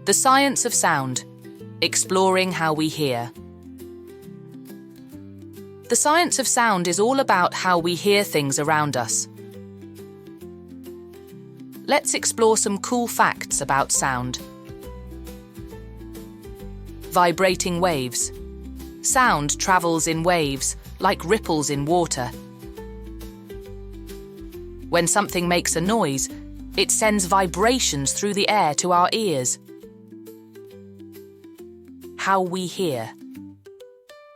The science of sound, exploring how we hear. The science of sound is all about how we hear things around us. Let's explore some cool facts about sound. Vibrating waves. Sound travels in waves, like ripples in water. When something makes a noise, it sends vibrations through the air to our ears. How we hear.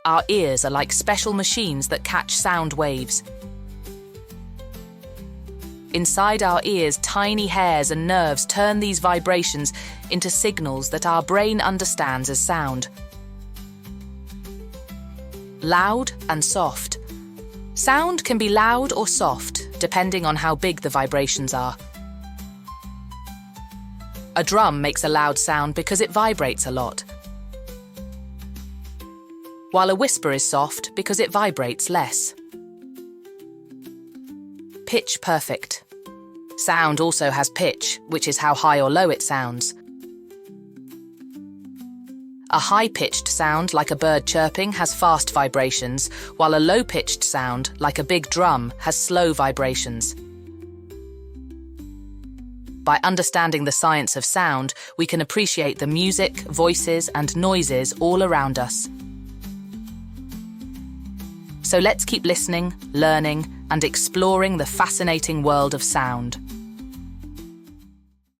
Our ears are like special machines that catch sound waves. Inside our ears, tiny hairs and nerves turn these vibrations into signals that our brain understands as sound. Loud and soft. Sound can be loud or soft, depending on how big the vibrations are. A drum makes a loud sound because it vibrates a lot, while a whisper is soft because it vibrates less. Pitch perfect. Sound also has pitch, which is how high or low it sounds. A high-pitched sound, like a bird chirping, has fast vibrations, while a low-pitched sound, like a big drum, has slow vibrations. By understanding the science of sound, we can appreciate the music, voices, and noises all around us. So let's keep listening, learning, and exploring the fascinating world of sound.